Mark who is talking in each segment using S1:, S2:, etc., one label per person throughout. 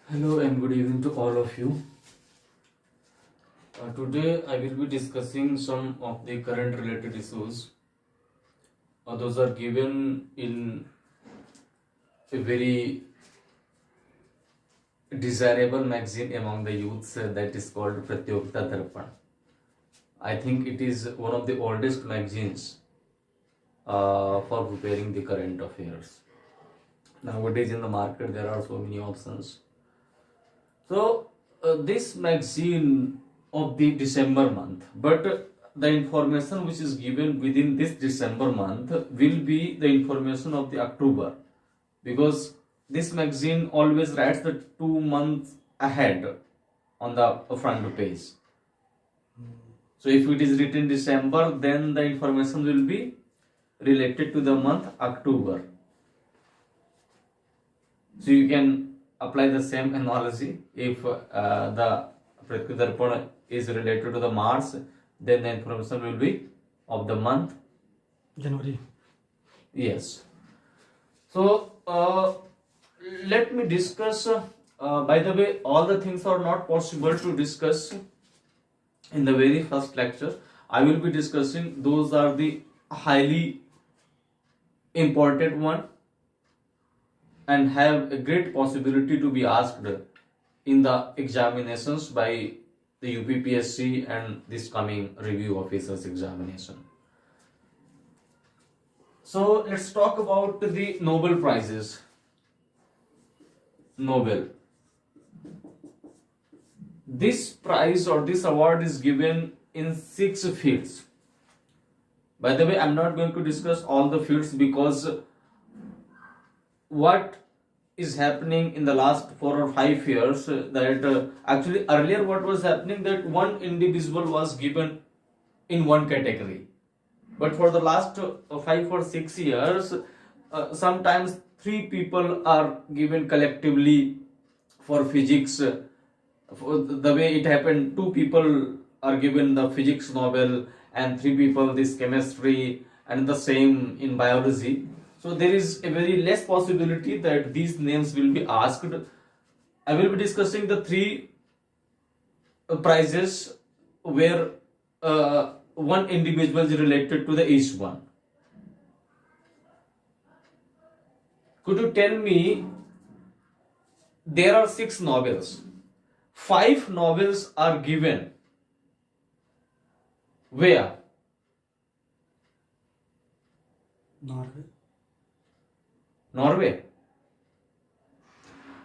S1: Hello and good evening to all of you. Today I will be discussing some of the current related issues. Those are given in a very desirable magazine among the youths that is called Pratiyogita Darpan. I think it is one of the oldest magazines for preparing the current affairs. Nowadays in the market there are so many options. So this magazine of the December month, but the information which is given within this December month will be the information of the October, because this magazine always writes the 2 months ahead on the front page. So if it is written December, then the information will be related to the month October. So you can apply the same analogy. If the Pratiyogita Darpan is related to the March, then the information will be of the month
S2: January.
S1: Yes. So let me discuss. By the way, all the things are not possible to discuss in the very first lecture. I will be discussing those are the highly important one and have a great possibility to be asked in the examinations by the UPPSC and this coming review officers examination. So let's talk about the Nobel Prizes. Nobel. This prize or this award is given in 6 fields. By the way, I'm not going to discuss all the fields because what is happening in the last 4 or 5 years that actually earlier what was happening that one individual was given in one category, but for the last 5 or 6 years sometimes 3 people are given collectively for physics. For the way it happened, 2 people are given the physics Nobel and 3 people this chemistry, and the same in biology. So there is a very less possibility that these names will be asked. I will be discussing the 3 prizes where one individual is related to the each one. Could you tell me, there are 6 Nobels. 5 Nobels are given where? Norway.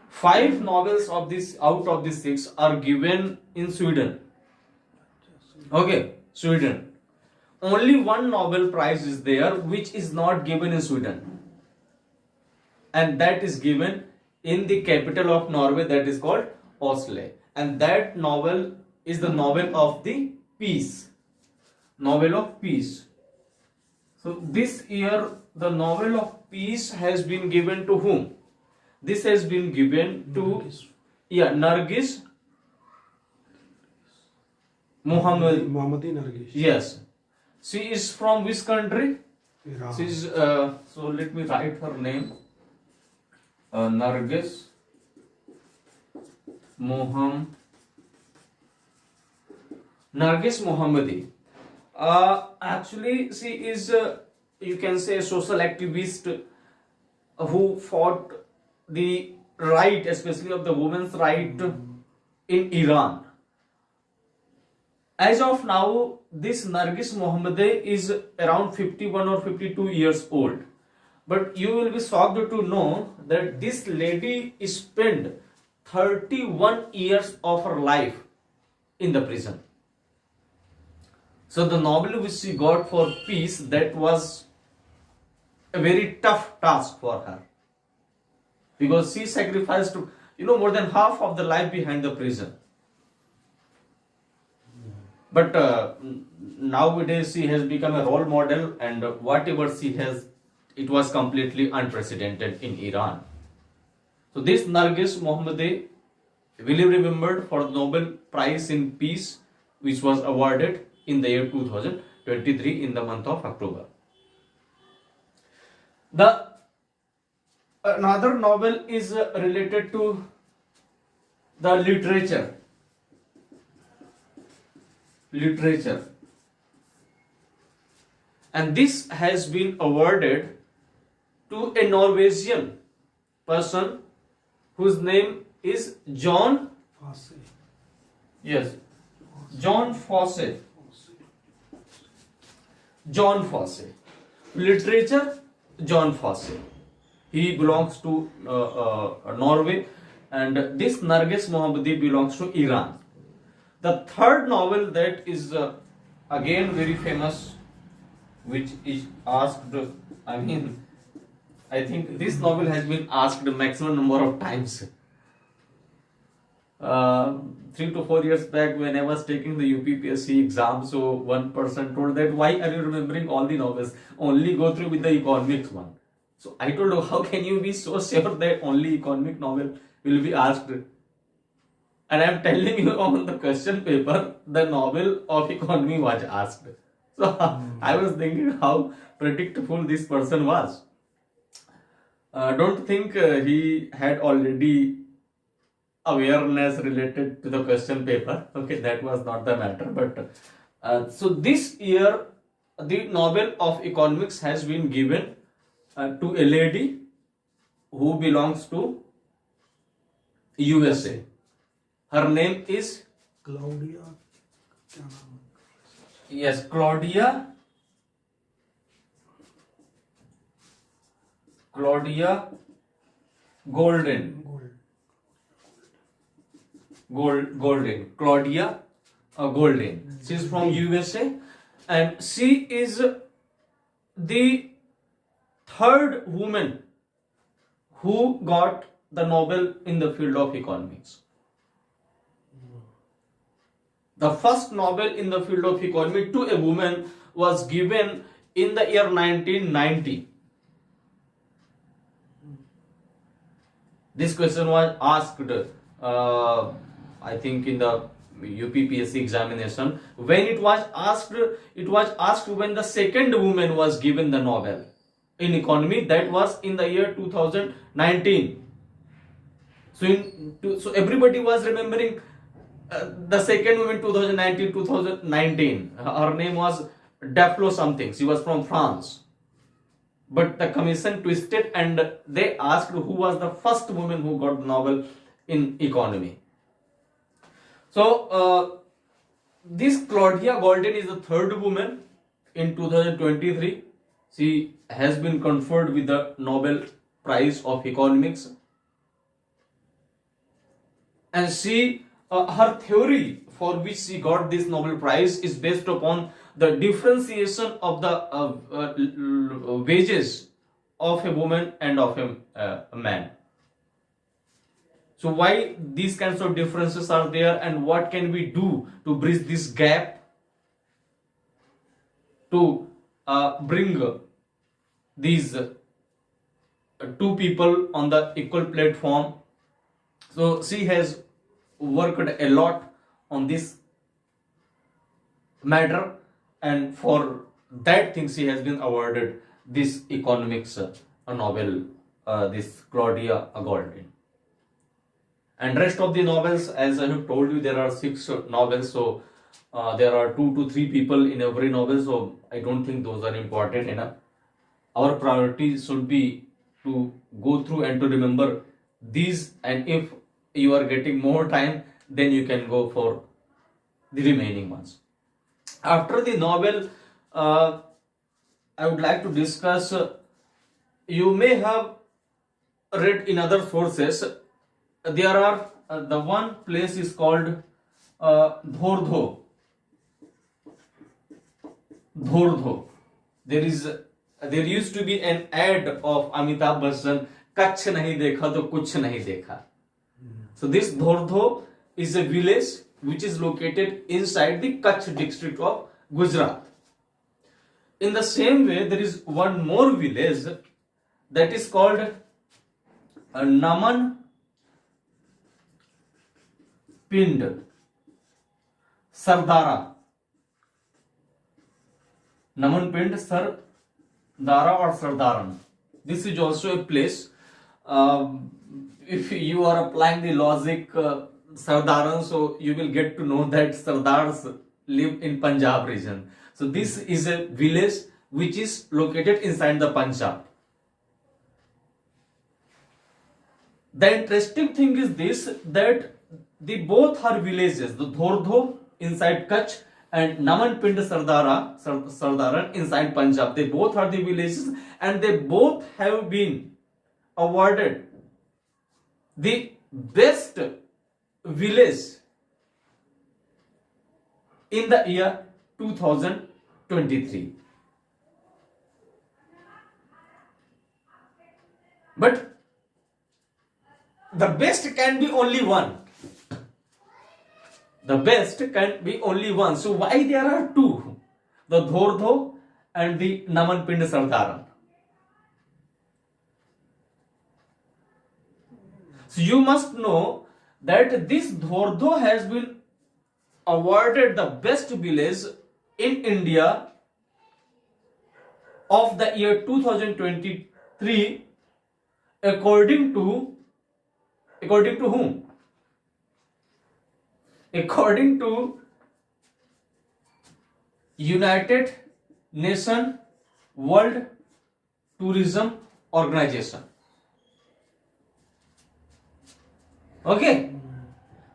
S1: 5 Nobels of this out of the 6 are given in Sweden. Okay, Sweden. Only one Nobel Prize is there which is not given in Sweden, and that is given in the capital of Norway, that is called Oslo, and that Nobel is the Nobel of the Peace. Nobel of Peace. So this year the Nobel of Peace has been given to whom? This has been given to Nargis
S2: Mohammadi Nargis.
S1: Yes. She is from which country?
S2: Iran.
S1: She is so let me write her name. Nargis Mohammadi. Actually, she is you can say a social activist who fought the right, especially of the women's right in Iran. As of now, this Nargis Mohammadi is around 51 or 52 years old. But you will be shocked to know that this lady spent 31 years of her life in the prison. So the Nobel which she got for peace, that was a very tough task for her, because she sacrificed more than half of the life behind the prison. But nowadays she has become a role model, and whatever she has, it was completely unprecedented in Iran. So this Nargis Mohammadi will be remembered for the Nobel Prize in Peace, which was awarded in the year 2023 in the month of October. The another Nobel is related to the literature, and this has been awarded to a Norwegian person whose name is John.
S2: Fase.
S1: Yes, John Fosse. John Fosse. Literature, John Fosse. He belongs to Norway, and this Narges Mohammadi belongs to Iran. The third novel that is again very famous, which is asked, I think this novel has been asked the maximum number of times. 3 to 4 years back, when I was taking the UPPSC exam, so one person told that, why are you remembering all the novels? Only go through with the economics one. So I told her, how can you be so sure that only economic novel will be asked? And I am telling you, on the question paper, the novel of economy was asked. So I was thinking how predictable this person was. Don't think he had already awareness related to the question paper. Okay, that was not the matter. But so this year, the Nobel of Economics has been given to a lady who belongs to USA. Her name is
S2: Claudia. क्या नाम है?
S1: yes, Claudia Golden. Claudia Golden. She is from USA, and she is the third woman who got the Nobel in the field of economics. The first Nobel in the field of economy to a woman was given in the year 1990. This question was asked, I think, in the UPPSC examination. When it was asked when the second woman was given the Nobel in economy. That was in the year 2019. So everybody was remembering the second woman 2019. Her name was Daflo something. She was from France. But the commission twisted and they asked who was the first woman who got the Nobel in economy. So this Claudia Golden is the third woman in 2023. She has been conferred with the Nobel Prize of Economics. And she, her theory for which she got this Nobel Prize is based upon the differentiation of the wages of a woman and of a man. So why these kinds of differences are there, and what can we do to bridge this gap to bring these two people on the equal platform. So she has worked a lot on this matter, and for that thing she has been awarded this economics Nobel, this Claudia Golden. And rest of the novels, as I have told you, there are 6 novels, so there are 2 to 3 people in every novel, so I don't think those are important enough. Our priority should be to go through and to remember these, and if you are getting more time, then you can go for the remaining ones. After the novel, I would like to discuss, you may have read in other sources, there are the one place is called Dhordho. There used to be an ad of Amitabh Bachchan, Kachh nahi dekha to kuch nahi dekha. So this Dhordho is a village which is located inside the Kachh district of Gujarat. In the same way, there is one more village that is called Naman Pind Sardara. Naman Pind Sardara or Sardaran. This is also a place. If you are applying the logic, Sardaran, so you will get to know that Sardars live in Punjab region. So this is a village which is located inside the Punjab. The interesting thing is this, that the both are villages, the Dhordho inside Kutch and Namanpind Sardaran inside Punjab. They both are the villages and they both have been awarded the best village in the year 2023. But the best can be only one. The best can be only one. So why there are two? The Dhordho and the Namanpind Sardaran. So you must know that this Dhordho has been awarded the best village in India of the year 2023 according to whom? According to United Nations World Tourism Organization. Okay.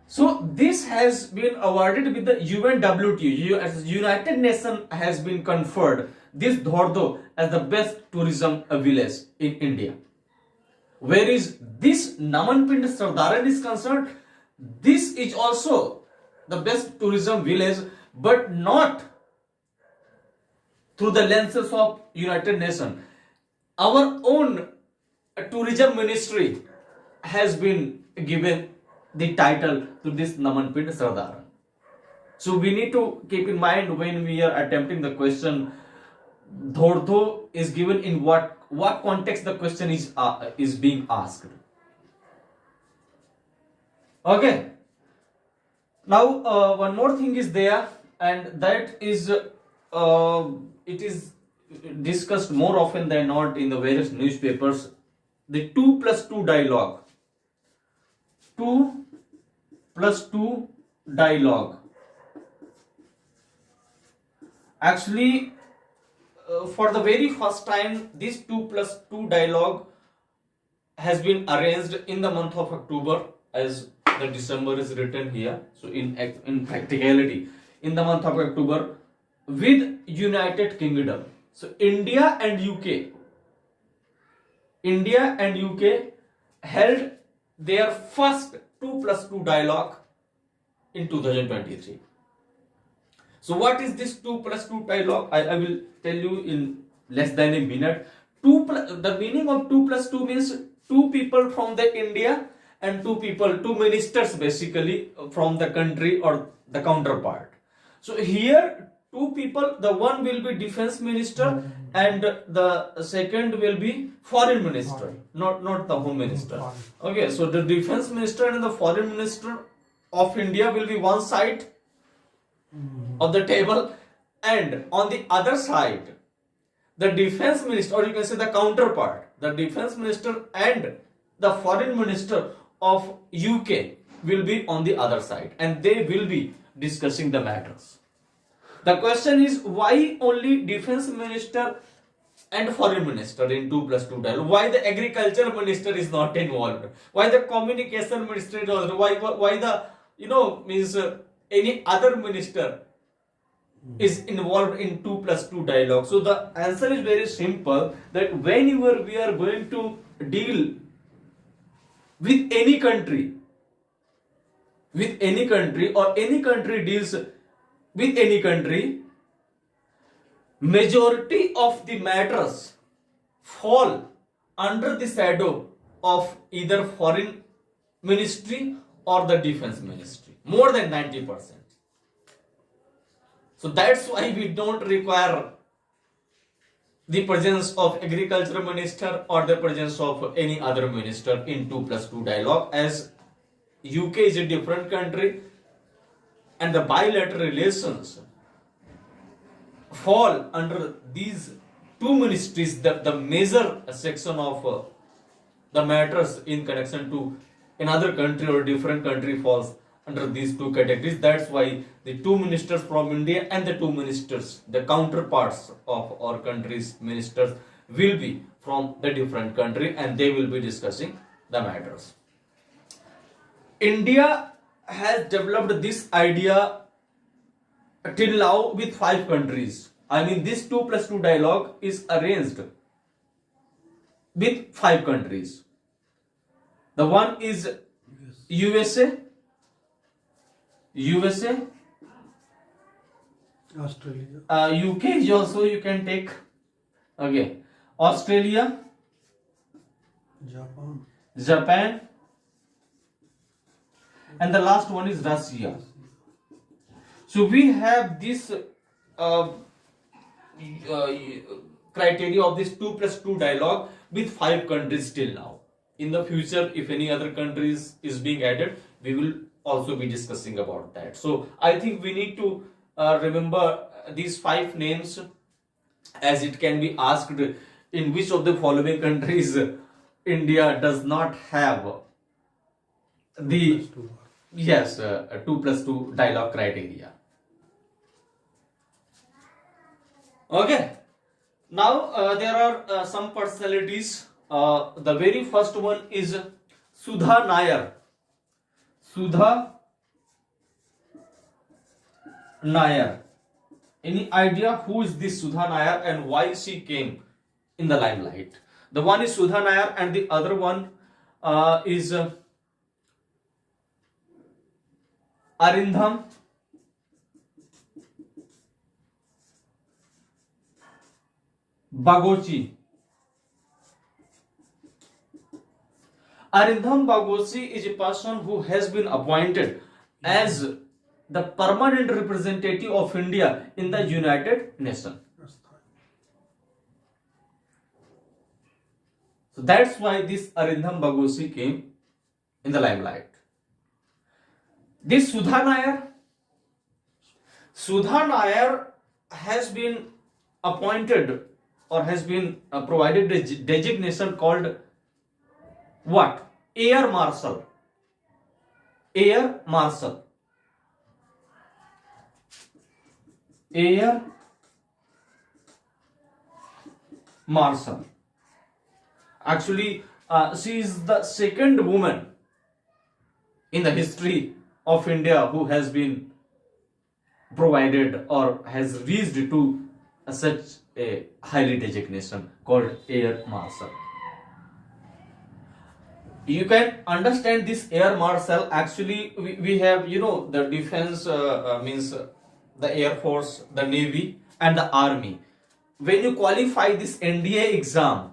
S1: So this has been awarded with the UNWTO, as United Nations has been conferred this Dhordho as the best tourism village in India. Whereas this Namanpind Sardaran is concerned, this is also the best tourism village, but not through the lenses of United Nations. Our own tourism ministry has been given the title to this Namanpind Sardaran. So we need to keep in mind when we are attempting the question, Dhordho is given in what context the question is being asked. Okay. Now one more thing is there, and that is it is discussed more often than not in the various newspapers. The 2+2 dialogue. 2+2 dialogue. Actually, for the very first time, this 2+2 dialogue has been arranged in the month of October, as the December is written here. So in practicality, in the month of October, with United Kingdom. So India and UK held their first 2+2 dialogue in 2023. So what is this 2+2 dialogue? I will tell you in less than a minute. The meaning of 2+2 means two people from the India and two ministers basically from the country or the counterpart. So here two people, the one will be defense minister and the second will be foreign minister, not the home minister. Okay, so the defense minister and the foreign minister of India will be one side of the table, and on the other side the defense minister, or you can say the counterpart, the defense minister and the foreign minister of UK will be on the other side, and they will be discussing the matters. The question is, why only defense minister and foreign minister in 2+2 dialogue? Why the agriculture minister is not involved? Why the communication minister is also? Why the any other minister is involved in 2+2 dialogue? So the answer is very simple, that whenever we are going to deal with any country, or any country deals with any country, majority of the matters fall under the shadow of either foreign ministry or the defense ministry, more than 90%. So that's why we don't require the presence of agriculture minister or the presence of any other minister in 2+2 dialogue, as UK is a different country and the bilateral relations fall under these two ministries. The major section of the matters in connection to another country or different country falls under these two categories. That's why the two ministers from India and the two ministers, the counterparts of our country's ministers, will be from the different country, and they will be discussing the matters. India has developed this idea till now with 5 countries. I mean, this 2+2 dialogue is arranged with 5 countries. The one is USA,
S2: Australia,
S1: UK is also you can take. Okay, Australia, Japan, and the last one is Russia. So we have this criteria of this 2+2 dialogue with 5 countries till now. In the future, if any other countries is being added, we will also be discussing about that. So I think we need to remember these 5 names, as it can be asked in which of the following countries India does not have the 2+2 dialogue criteria. Okay, now there are some personalities. The very first one is Sudha Nair. Sudha Nair. Any idea who is this Sudha Nair and why she came in the limelight? The one is Sudha Nair and the other one is Arindam Bagochi. Arindam Bagochi is a person who has been appointed as the permanent representative of India in the United Nations. So that's why this Arindam Bagochi came in the limelight. This Sudha Nair has been appointed or has been provided a designation called what? Air Marshal. Air Marshal. Air Marshal. Actually, she is the second woman in the history of India who has been provided or has reached to such a highly designation called Air Marshal. You can understand this Air Marshal. Actually, we have, the defense means the Air Force, the Navy, and the Army. When you qualify this NDA exam,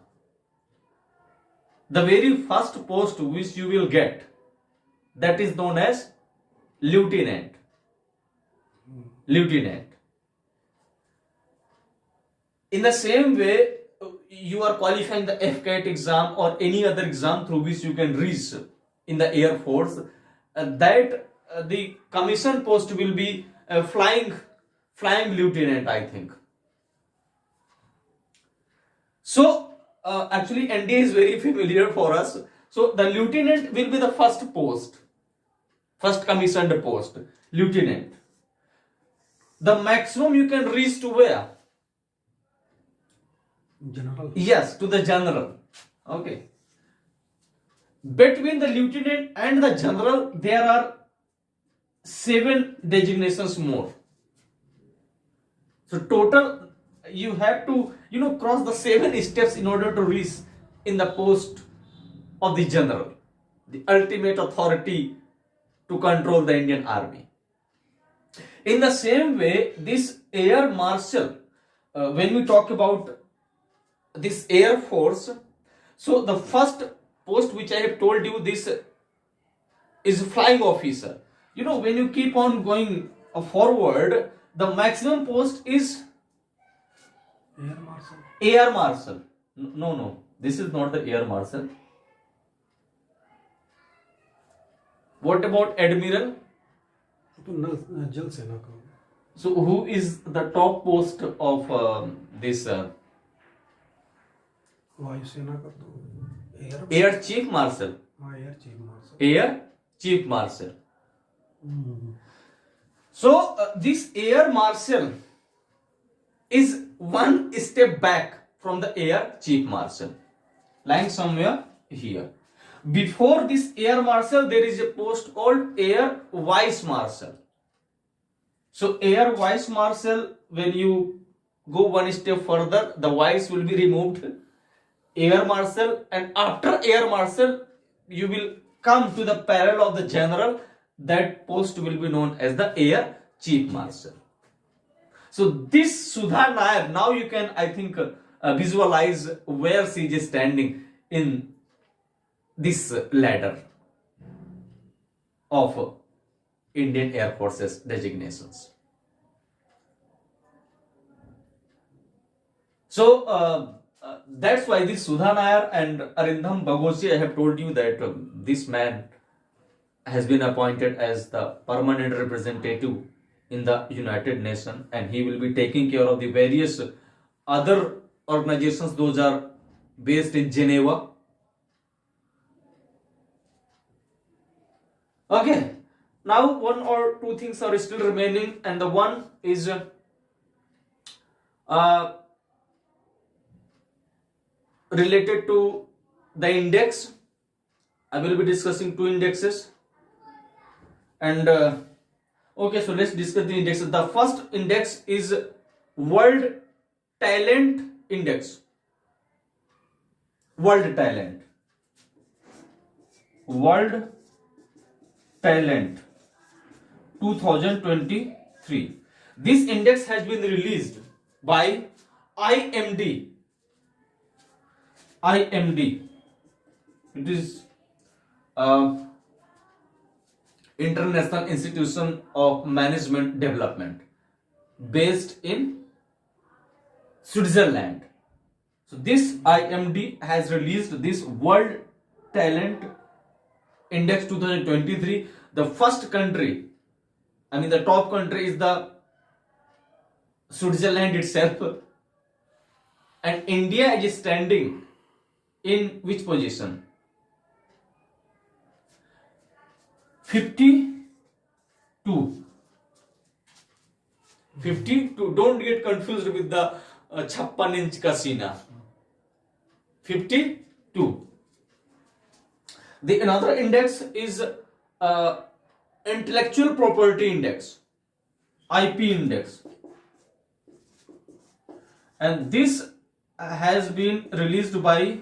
S1: the very first post which you will get, that is known as Lieutenant. Lieutenant. In the same way, you are qualifying the FCAT exam or any other exam through which you can reach in the Air Force, that the commission post will be flying lieutenant, I think. So actually NDA is very familiar for us. So the lieutenant will be the first post, first commissioned post, lieutenant. The maximum you can reach to where?
S2: General.
S1: Yes, to the general. Okay. Between the lieutenant and the general, there are 7 designations more. So total, you have to, cross the 7 steps in order to reach in the post of the general, the ultimate authority to control the Indian Army. In the same way, this Air Marshal, when we talk about this Air Force, so the first post which I have told you, this is flying officer. When you keep on going forward, the maximum post is
S2: Air Marshal.
S1: Air Marshal. No, this is not the Air Marshal. What about Admiral?
S2: तो जल सेना का.
S1: So who is the top post of this
S2: वायुसेना का तो
S1: Air Chief Marshal?
S2: हाँ, air chief marshal.
S1: Air Chief Marshal. So this air marshal is one step back from the air chief marshal, lying somewhere here. Before this air marshal, there is a post called air vice marshal. So air vice marshal, when you go one step further, the vice will be removed, air marshal, and after air marshal, you will come to the parallel of the general. That post will be known as the air chief marshal. So this Sudha Nair, now you can, I think, visualize where she is standing in this ladder of Indian Air Force's designations. So that's why this Sudha Nair and Arindam Bagochi, I have told you that this man has been appointed as the permanent representative in the United Nations, and he will be taking care of the various other organizations. Those are based in Geneva. Okay, now one or two things are still remaining, and the one is related to the index. I will be discussing two indexes, and okay, so let's discuss the indexes. The first index is World Talent Index. World Talent. World Talent 2023. This index has been released by IMD. IMD. It is International Institution of Management Development, based in Switzerland. So this IMD has released this World Talent Index 2023. The first country, I mean the top country, is the Switzerland itself, and India is standing in which position? 52. 52. Don't get confused with the 56 inch ka sina. 52. The another index is Intellectual Property Index, IP Index, and this has been released by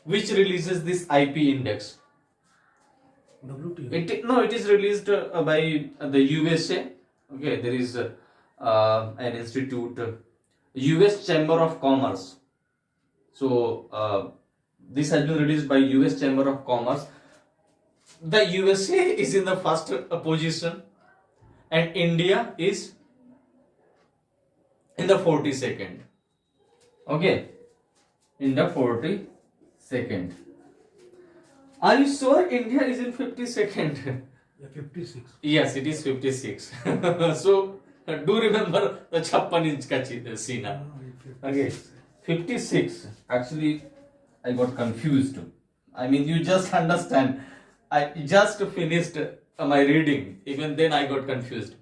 S1: which releases this IP index?
S2: WTO.
S1: It is released by the USA. Okay, there is an institute, US Chamber of Commerce. So this has been released by US Chamber of Commerce. The USA is in the first position, and India is in the 42nd. Okay, in the 42nd. Are you sure India is in 52nd?
S2: Yeah, 56.
S1: Yes, it is 56. So do remember the 56 inch ka sina. Okay, 56. Actually, I got confused. I mean, you just understand. I just finished my reading. Even then, I got confused.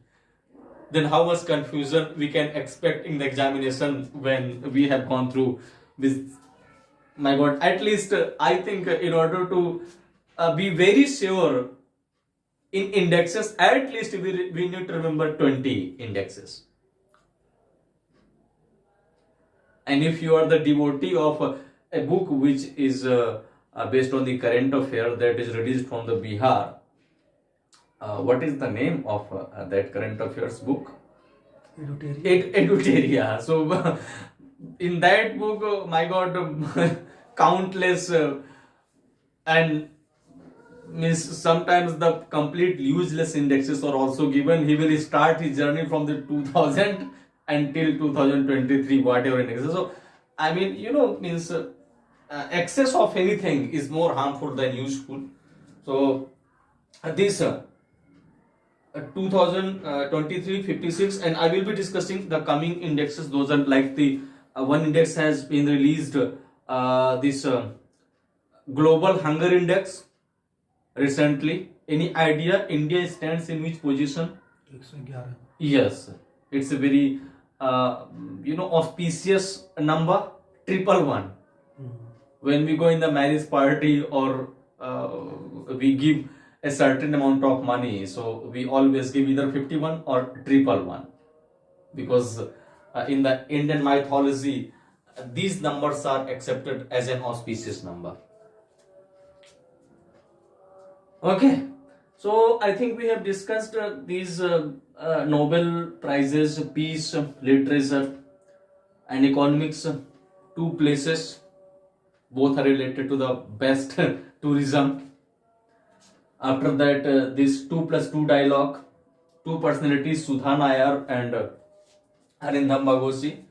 S1: Then how much confusion we can expect in the examination when we have gone through this? My God, at least I think in order to be very sure in indexes, at least we need to remember 20 indexes. And if you are the devotee of a book which is based on the current affair that is released from the Bihar, what is the name of that current affairs book? Eduteria. So in that book, my God, countless and means sometimes the complete useless indexes are also given. He will start his journey from the 2000 until 2023, whatever indexes. So I mean, means excess of anything is more harmful than useful. So this 2023 56, and I will be discussing the coming indexes. Those are like the one index has been released, this global hunger index recently. Any idea India stands in which position?
S2: 111.
S1: Yes, it's a very auspicious number, 111. When we go in the marriage party or we give a certain amount of money, so we always give either 51 or 111, because in the Indian mythology these numbers are accepted as an auspicious number. Okay, so I think we have discussed these Nobel Prizes, peace, literature, and economics, two places. Both are related to the best tourism. After that, this 2+2 dialogue, two personalities, Sudha Nair and Arindam Bagosi,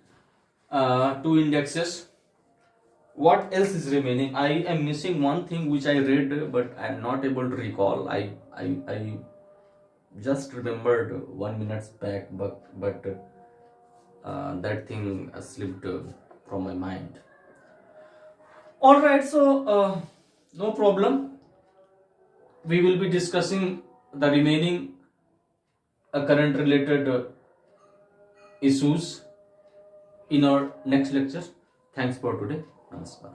S1: two indexes. What else is remaining? I am missing one thing which I read, but I am not able to recall. I just remembered 1 minute back, but that thing slipped from my mind. All right, so no problem. We will be discussing the remaining current related issues in our next lecture. Thanks for today. Namaskar.